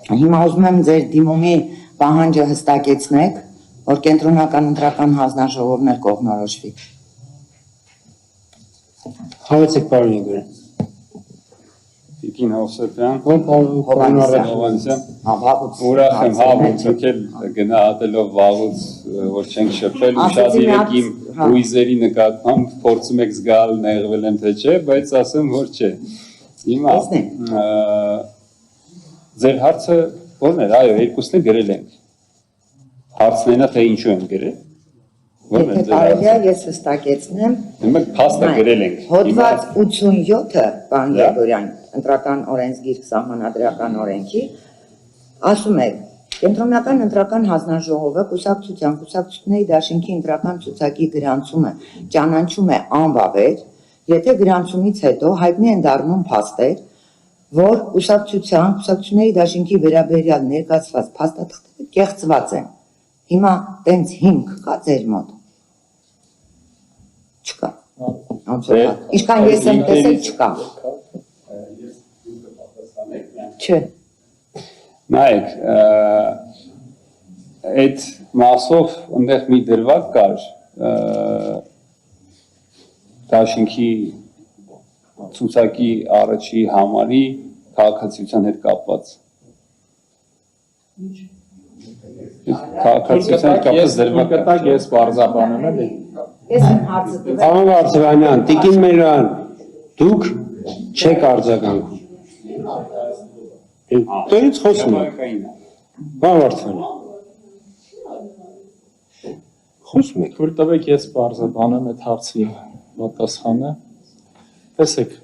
Հիմա ուզում եմ ձեր դիմումի պահանջը հստակեցնեք, որ կենտրոնական ընտրական հանձնաժողովներ կողմնորոշվի։ Հավեցեք պարոն Իգոր։ Տիկին Հովսեփյան, Հովհաննիսյան, ուրախ եմ հավաքել գնահատելով վաղուց, որ չենք շփվել, ուշադիր եք իմ հույզերի նկատմամբ, փորձում եք զգալ նեղվել եմ թե չէ, բայց ասեմ, որ չէ։ Հիմա ձեր հարցը ո՞րն էր, այո, երկուսն է գրել ենք։ Հարցն այնա, թե ինչու են գրել։ Եթե կարելի է, ես հստակեցնեմ։ Հիմա փաստը գրել ենք։ Հոդված 87-ը, պարոն Եղորյան, ընտրական օրենսգիրք սահմանադրական օրենքի, ասում է, կենտրոնական ընտրական հանձնաժողովը կուսակցությունների դաշինքի ընտրական ցուցակի գրանցումը ճանաչում է անվավեր, եթե գրանցումից հետո հայտնի են դառնում փաստեր, որ կուսակցությունների դաշինքի վերաբերյալ ներկայացված փաստաթղթերը կեղծված են։ Հիմա տենց հիմք կա ձեր մոտ։ Չկա։ Ինչքան ես եմ տեսել չկա։ Չէ։ Նայեք, այդ մասով ընդեղ մի դրվագ կար դաշինքի ցուցակի առաջի համարի քաղաքացիության հետ կապված։ Քաղաքացիության հետ կապված դրվագ կտակ ես բարձաբանում եմ։ Ես եմ հարցը տվել։ Պարոն Վարդանյան, տիկին Մերան, դուք չեք արձագանքում։ Դերից խոսում եք։ Պարոն Վարդանյան։ Խոսում եք։ Թույլ տվեք ես բարձրաբանեմ այդ հարցի պատասխանը։ Տեսեք,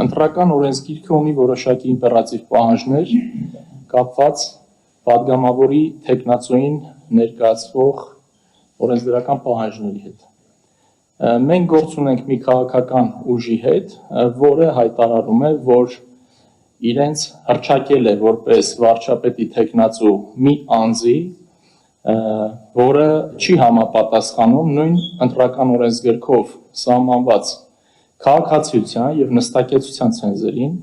ընտրական օրենսգիրքը ունի որոշակի իմպերատիվ պահանջներ կապված պատգամավորի թեկնածուին ներկայացվող օրենսդրական պահանջների հետ։ Մենք գործ ունենք մի քաղաքական ուժի հետ, որը հայտարարում է, որ իրենց հռչակել է որպես վարչապետի թեկնածու մի անձի, որը չի համապատասխանում նույն ընտրական օրենսգրքով սահմանված քաղաքացիության եւ նստակեցության ցենզերին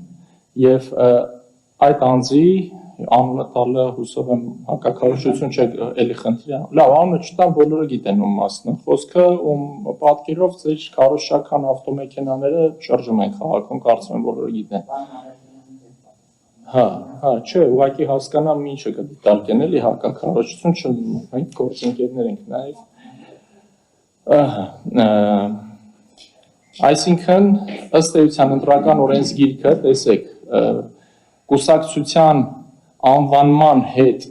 եւ այդ անձի անունը տալը հուսով եմ հակակարողություն չէ էլի խնդրի։ Լավ, անունը չտամ, բոլորը գիտեն ում մասն է։ Խոսքը ում պատկերով ձեր քարոզչական ավտոմեքենաները շարժում են քաղաքում, կարծում եմ բոլորը գիտեն։ Հա, չէ, ուղղակի հասկանամ ինչը կդիտարկեն էլի հակակարողություն, մենք գործընկերներ ենք նաեւ։ Այսինքն ըստ էության ընտրական օրենսգիրքը, տեսեք, կուսակցության անվանման հետ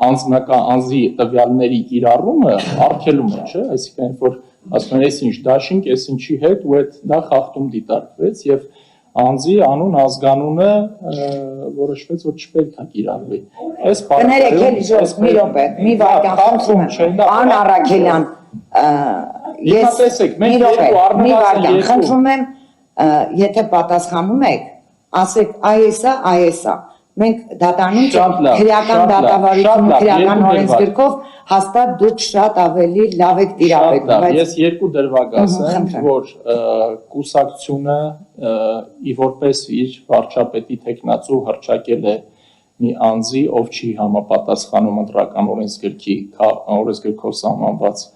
անձնական անձի տվյալների կիրառումը արգելում է, չէ՞, այսինքն որ ասում են, այս ինչ դաշինք, այս ինչի հետ ու այդ դա խախտում դիտարկվեց եւ անձի անուն ազգանունը որոշվեց, որ չպետք է կիրառվի։ Այս Կներեք, էլի ժողով, մի րոպե, մի վայրկյան խնդրում եմ, պարոն Առաքելյան, ես մի վայրկյան խնդրում եմ, եթե պատասխանում եք, ասեք այս է, մենք դատանում չենք քրեական դատավարություն, քրեական օրենսգրքով հաստատ դուք շատ ավելի լավ եք տիրապետում։ Ես երկու դրվագ ասեմ, որ կուսակցությունը որպես իր վարչապետի թեկնածու հռչակել է մի անձի, ով չի համապատասխանում ընտրական օրենսգրքով սահմանված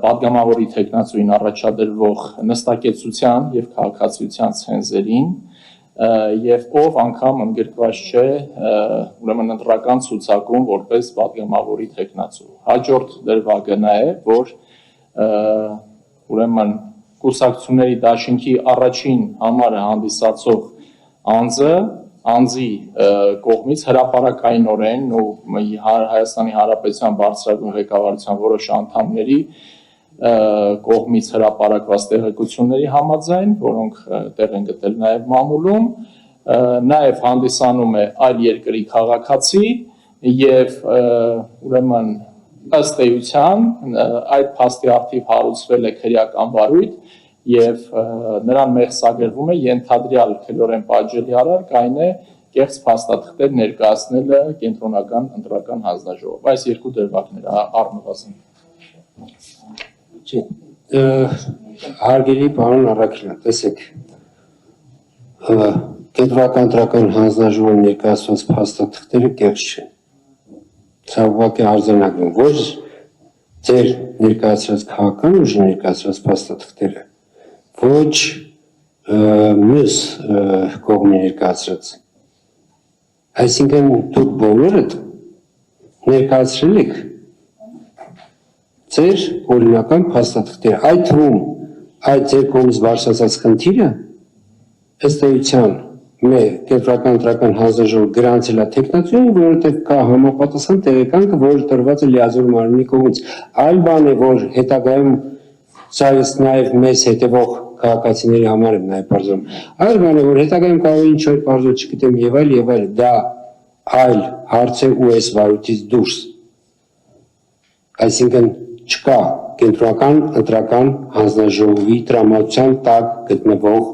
պատգամավորի թեկնածուին առաջադրվող նստակեցության եւ քաղաքացիության ցենզերին եւ ով անգամ ընդգրկված չէ ուրեմն ընտրական ցուցակում որպես պատգամավորի թեկնածու։ Հաջորդ դրվագը նա է, որ ուրեմն կուսակցությունների դաշինքի առաջին համարը հանդիսացող անձի կողմից հրապարակայինորեն ու Հայաստանի Հանրապետության բարձրագույն ղեկավարության որոշ անդամների կողմից հրապարակված տեղեկությունների համաձայն, որոնք տեղ են գտել նաև մամուլում, նաև հանդիսանում է այլ երկրի քաղաքացի եւ ուրեմն ըստ էության այդ փաստի առթիվ հարուցվել է քրեական վարույթ եւ նրան մեղսագրվում է ենթադրյալ քրեորեն պատժելի արարք, այն է կեղծ փաստաթղթեր ներկայացնելը կենտրոնական ընտրական հանձնաժողով։ Այս երկու դրվագները առնվազն։ Հարգելի պարոն Առաքելյան, տեսեք, կենտրոնական ընտրական հանձնաժողովի ներկայացված փաստաթղթերը կեղծ չեն։ Սա ուղղակի արձանագրում, ոչ ձեր ներկայացրած քաղաքական ուժի ներկայացրած փաստաթղթերը, ոչ մյուս կողմի ներկայացրած։ Այսինքն դուք բոլորդ ներկայացրել եք ձեր օրինական փաստաթղթերը, այդ թվում այդ ձեր կողմից բարձրացած խնդիրը ըստ էության կենտրոնական ընտրական հանձնաժողովը գրանցել է տեխնացիային, որովհետև կա համապատասխան տեղեկանքը, որը տրված է լիազոր մարմնի կողմից։ Այլ բան է, որ հետագայում սա ես նաև մեզ հետևող քաղաքացիների համար եմ նաև բարձրում։ Այլ բան է, որ հետագայում կարող է ինչ-որ բարձր չգիտեմ եւ այլ, դա այլ հարց է ու այս վարույթից դուրս։ Այսինքն չկա կենտրոնական ընտրական հանձնաժողովի տրամադրության տակ գտնվող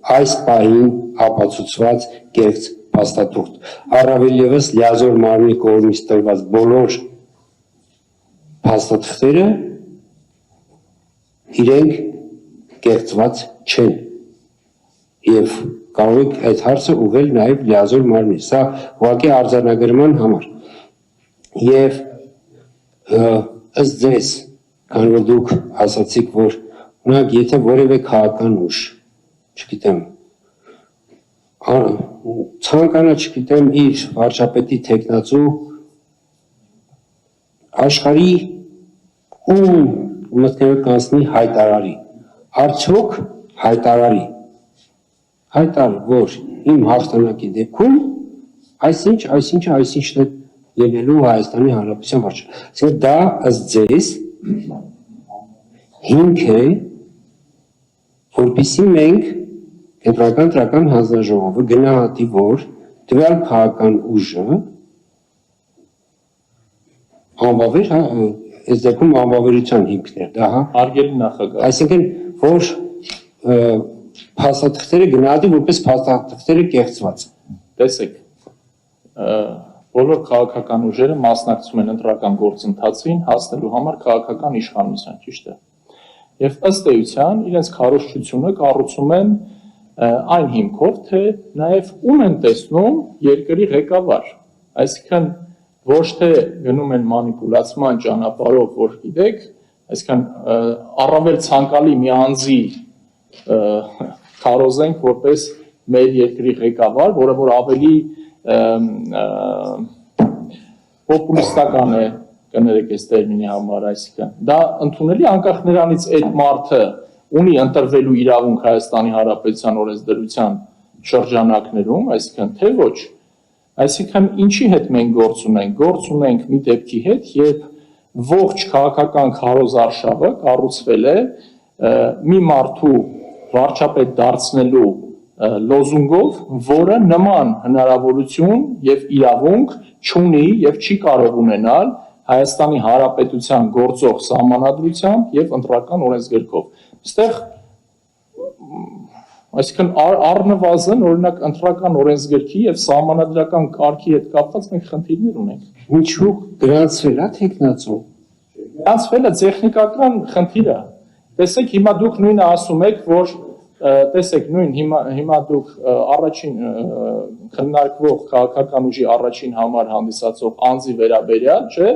այս պահին ապացուցված կեղծ փաստաթուղթ։ Առավել ևս լիազոր մարմնի կողմից տրված բոլոր փաստաթղթերը իրենք կեղծված չեն։ Եւ կարող եք այդ հարցը ուղղել նաև լիազոր մարմնի։ Սա ուղղակի արձանագրման համար։ Եվ ըստ ձեզ, քանի որ դուք ասացիք, որ ունակ եթե որևէ քաղաքական ուժ, չգիտեմ, ցանկանա, չգիտեմ, իր վարչապետի թեկնածու աշխարհի ում մտքերով կանցնի հայտարարի, արդյոք հայտարարի, որ իմ հաղթանակի դեպքում այսինչն է ելնելու Հայաստանի Հանրապետության վարչապետ։ Դա ըստ ձեզ հիմք է, որպեսզի մենք կենտրոնական ընտրական հանձնաժողովը գնահատի, որ տվյալ քաղաքական ուժը անվավեր, այս դեպքում անվավերության հիմքներ, դա հա։ Հարգելի նախագահ։ Այսինքն, որ փաստաթղթերը գնահատի, որպես փաստաթղթերը կեղծված։ Տեսեք, բոլոր քաղաքական ուժերը մասնակցում են ընտրական գործընթացին հասնելու համար քաղաքական իշխանության, ճիշտ է։ Եվ ըստ էության իրենց քարոզչությունը կառուցում են այն հիմքով, թե նաև ում են տեսնում երկրի ղեկավար, այսինքն ոչ թե գնում են մանիպուլացման ճանապարհով, որ գիտեք, այսինքն առավել ցանկալի մի անձի քարոզենք որպես մեր երկրի ղեկավար, որը որ ավելի պոպուլիստական է, կներեք այս տերմինի համար, այսինքն դա ընդունելի անկախ նրանից այդ մարդը ունի ընտրվելու իրավունք Հայաստանի Հանրապետության օրենսդրության շրջանակներում, այսինքն թե ոչ, այսինքն ինչի հետ մենք գործ ունենք մի դեպքի հետ, երբ ողջ քաղաքական քարոզարշավը կառուցվել է մի մարդու վարչապետ դարձնելու լոզունգով, որը նման հնարավորություն եւ իրավունք չունի եւ չի կարող ունենալ Հայաստանի Հանրապետության գործող սահմանադրությամբ եւ ընտրական օրենսգրքով։ Այստեղ այսինքն առնվազն օրինակ ընտրական օրենսգրքի եւ սահմանադրական կարգի հետ կապված մենք խնդիրներ ունենք։ Ինչու գրանցվել է տեխնացու։ Գրանցվել է տեխնիկական խնդիրը։ Տեսեք, հիմա դուք նույնը ասում եք, որ տեսեք նույն հիմա դուք առաջին քննարկվող քաղաքական ուժի առաջին համար հանդիսացող անձի վերաբերյալ, չէ՞,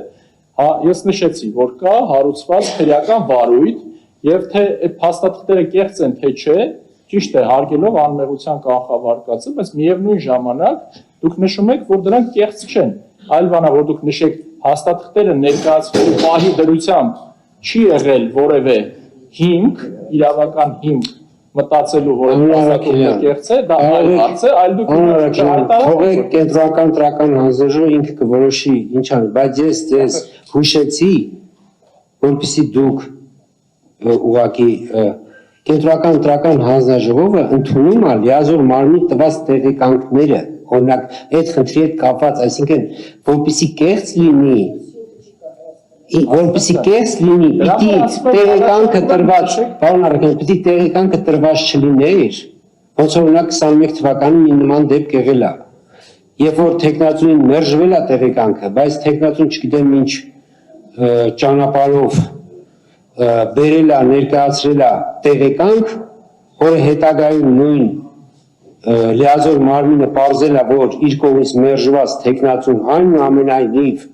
ես նշեցի, որ կա հարուցված քրեական վարույթ եւ թե այդ փաստաթղթերը կեղծ են թե չէ, ճիշտ է, հարգելով անմեղության կանխավարկածը, բայց միևնույն ժամանակ դուք նշում եք, որ դրանք կեղծ չեն։ Այլ բան է, որ դուք նշեք հաստատքները ներկայացվելու պահի դրությամբ չի եղել որևէ հիմք, իրավական հիմք մտածելու, որ հաստատումը կեղծ է, դա այլ հարց է, այլ դուք թողեք կենտրոնական ընտրական հանձնաժողովը ինքը կորոշի ինչ անի, բայց ես ձեզ հուշեցի, որպեսզի դուք ուղղակի կենտրոնական ընտրական հանձնաժողովը ընդունում է լիազոր մարմնի տված տեղեկանքները, օրինակ այդ խնդրի հետ կապված, այսինքն որպեսզի կեղծ լինի, պիտի տեղեկանքը տրված, պարոն Արաքելյան, պիտի տեղեկանքը տրված չլիներ, ոնց օրինակ 21 թվականին մի նման դեպք եղել է, երբ որ տեխնացուին մերժվել է տեղեկանքը, բայց տեխնացուն չգիտեմ ինչ ճանապարհով բերել է, ներկայացրել է տեղեկանք, որը հետագայում նույն լիազոր մարմինը պարզել է, որ իր կողմից մերժված թեկնածուն այնուամենայնիվ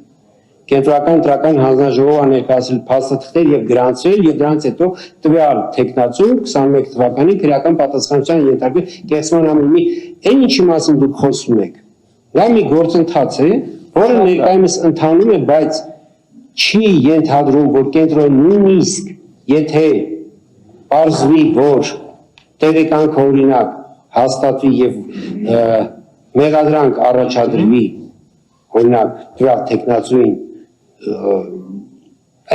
կենտրոնական ընտրական հանձնաժողովը ներկայացրել փաստաթղթեր եւ գրանցվել եւ դրանից հետո տվյալ թեկնածուն 21 թվականին քրեական պատասխանատվության ենթարկվել կեղծման ամենի այն ինչի մասին դուք խոսում եք դա մի գործընթաց է որը ներկայումս ընթանում է բայց չի ենթադրում որ կենտրոնը նույնիսկ եթե պարզվի որ տեղեկանք օրինակ հաստատվի եւ մեղադրանք առաջադրվի օրինակ տվյալ թեկնածուին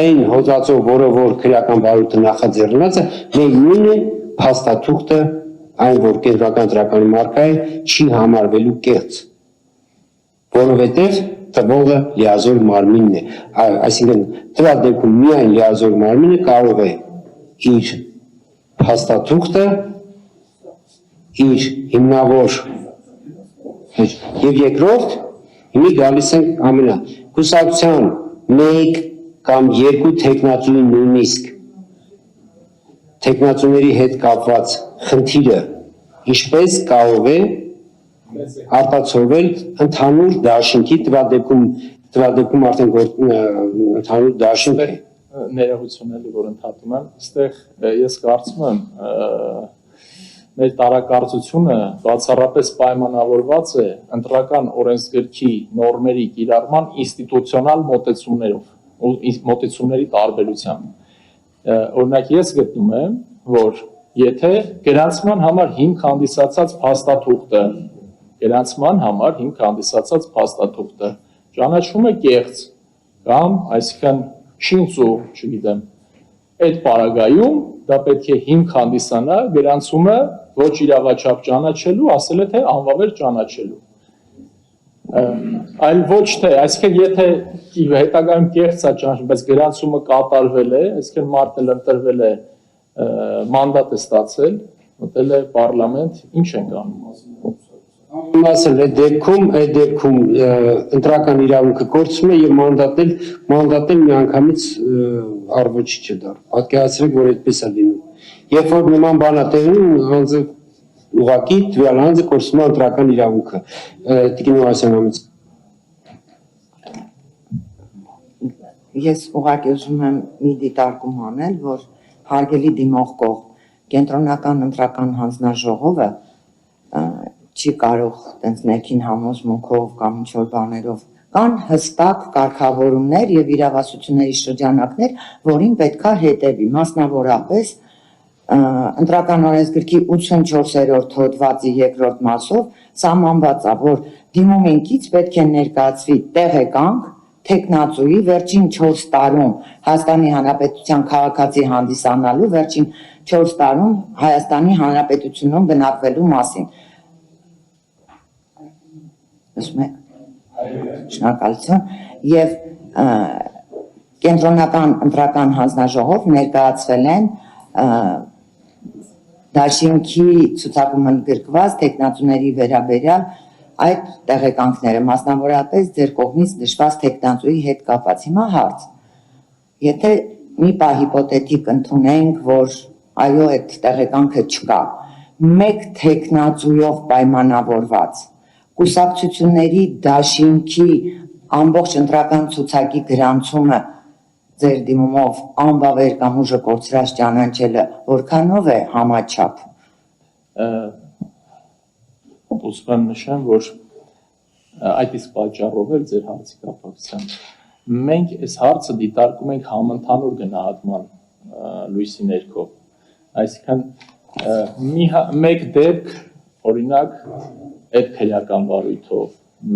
այն հոդվածով, որը որ քրեական բարույթը նախաձեռնված է, մեր նույնը փաստաթուղթը այն որ կենտրոնական ընտրականի մարկա է, չի համարվելու կեղծ, որովհետև տվողը լիազոր մարմինն է, այսինքն տվյալ դեպքում միայն լիազոր մարմինը կարող է իր փաստաթուղթը իր հիմնավոր եւ երկրորդ հիմի գալիս ենք ամենա կուսակցության մեկ կամ երկու թեկնածուի նույնիսկ թեկնածուների հետ կապված խնդիրը ինչպես կարող է արտացոլվել ընդհանուր դաշինքի տվյալ դեպքում արդեն ընդհանուր դաշինք է ներողությունների որ ընդհատում եմ այստեղ ես կարծում եմ մեր տարակարծությունը բացառապես պայմանավորված է ընտրական օրենսգրքի նորմերի կիրառման ինստիտուցիոնալ մոտեցումներով ու մոտեցումների տարբերությամբ օրինակ ես գտնում եմ որ եթե գրանցման համար հիմք հանդիսացած փաստաթուղթը ճանաչվում է կեղծ կամ այսինքն շինծու չգիտեմ այդ պարագայում դա պետք է հիմք հանդիսանա գրանցումը ոչ իրավաչափ ճանաչելու, ասել է թե անվավեր ճանաչելու։ Այլ ոչ թե, այսինքն եթե հետագայում կեղծ է ճանաչում, բայց գրանցումը կատարվել է, այսինքն մարդն ընտրվել է մանդատ է ստացել, մտել է պարլամենտ, ինչ ենք անում։ Մասն այդ դեպքում ընտրական իրավունքը կորցնում է եւ մանդատել միանգամից առողջի չդառ։ Պատկերացրեք, որ այդպես է լինում։ Երբ որ նման բան է տեղում, անձը ուղղակի տվյալ անձը կորցնում է ընտրական իրավունքը։ Տիկին Նորասյանից։ Ես ուղղակի ուզում եմ մի դիտարկում անել, որ հարգելի դիմող կողմ կենտրոնական ընտրական հանձնաժողովը չի կարող տենց ներքին համոզմունքով կամ ինչ-որ բաներով կան հստակ կարգավորումներ եւ իրավասությունների շրջանակներ, որին պետքա հետևի, մասնավորապես ընտրական օրենսգրքի 84-րդ հոդվածի 2-րդ մասով սահմանված է, որ դիմումինքից պետք է ներկայացվի տեղեկանք թեկնածուի վերջին 4 տարում Հայաստանի Հանրապետության քաղաքացի հանդիսանալու վերջին 4 տարում Հայաստանի Հանրապետությունում բնակվելու մասին։ Շնորհակալություն եւ կենտրոնական ընտրական հանձնաժողով ներկայացվել են դաշինքի ցուցակում ընդգրկված թեկնածուների վերաբերյալ այդ տեղեկանքները մասնավորապես ձեր կողմից նշված թեկնածուի հետ կապված հիմա հարց եթե մի պահ հիպոթետիկ ընդունենք որ այո այդ տեղեկանքը չկա մեկ թեկնածուով պայմանավորված կուսակցությունների դաշինքի ամբողջ ընտրական ցուցակի գրանցումը ձեր դիմումով անվավեր կամ ուժը կորցրած ճանաչելը որքանով է համաչափ ուզում եմ նշեմ որ այդ իսկ պատճառով էլ ձեր հարցի կապակցությամբ մենք այս հարցը դիտարկում ենք համընդհանուր գնահատման լույսի ներքո այսինքն մեկ դեպք օրինակ այդ քրեական բարույթով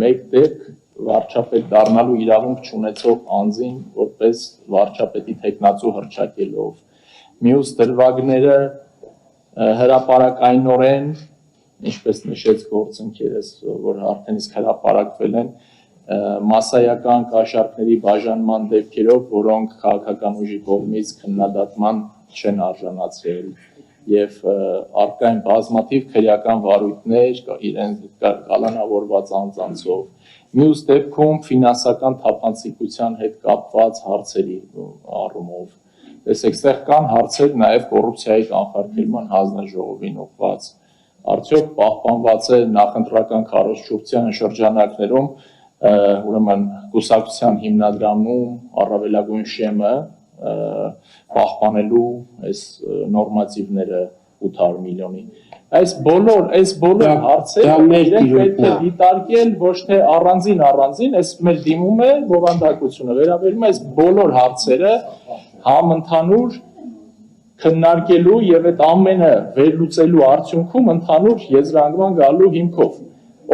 մեկ դեպք վարչապետ դառնալու իրավունք չունեցող անձին որպես վարչապետի թեկնածու հռչակելով մյուս դրվագները հրապարակայնորեն ինչպես նշեց գործընկերս որ արդեն իսկ հրապարակվել են մասսայական կաշառքների բաժանման դեպքերով որոնք քաղաքական ուժի կողմից քննադատման չեն արժանացել եւ արկային բազմաթիվ քրեական վարույթներ իրենց կալանավորված անձանցով մյուս դեպքում ֆինանսական թափանցիկության հետ կապված հարցերի առումով տեսեք այստեղ կան հարցեր նաեւ կոռուպցիայի կանխարգելման հանձնաժողովին ուղղված արդյոք պահպանված է նախընտրական քարոզչության շրջանակներում ուրեմն կուսակցության հիմնադրամում առավելագույն շեմը պահպանելու այս նորմատիվները 800 միլիոնի։ Այս բոլոր հարցերը պետք է դիտարկել ոչ թե առանձին, այս մեր դիմում է բովանդակությունը վերաբերում է այս բոլոր հարցերը համընդհանուր քննարկելու եւ այդ ամենը վերլուծելու արդյունքում ընդհանուր եզրանկման գալու հիմքով։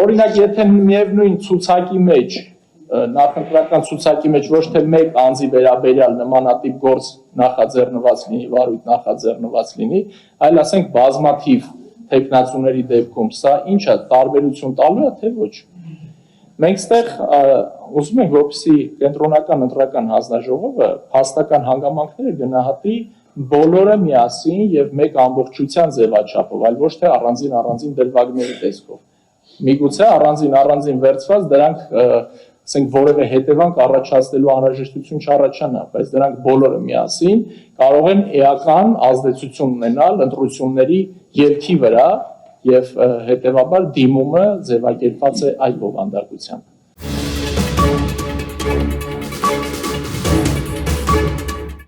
Օրինակ, եթե միևնույն ցուցակի մեջ նախընտրական ցուցակի մեջ ոչ թե մեկ անձի վերաբերյալ նմանատիպ գործ նախաձեռնված լինի, վարույթ նախաձեռնված լինի, այլ ասենք բազմաթիվ տեխնացուների դեպքում սա ինչա տարբերություն տալու է թե ոչ։ Մենք ստեղ ուզում ենք, որպեսզի կենտրոնական ընտրական հանձնաժողովը փաստական հանգամանքները գնահատի բոլորը միասին եւ մեկ ամբողջության ձևաչափով, այլ ոչ թե առանձին դրվագների տեսքով։ Միգուցե առանձին վերցված դրանք ասենք որևէ հետևանք առաջացնելու անհրաժեշտություն չառաջանա, բայց դրանք բոլորը միասին կարող են էական ազդեցություն ունենալ ընտրությունների ելքի վրա եւ հետեւաբար դիմումը ձևակերպված է այդ բովանդակությամբ։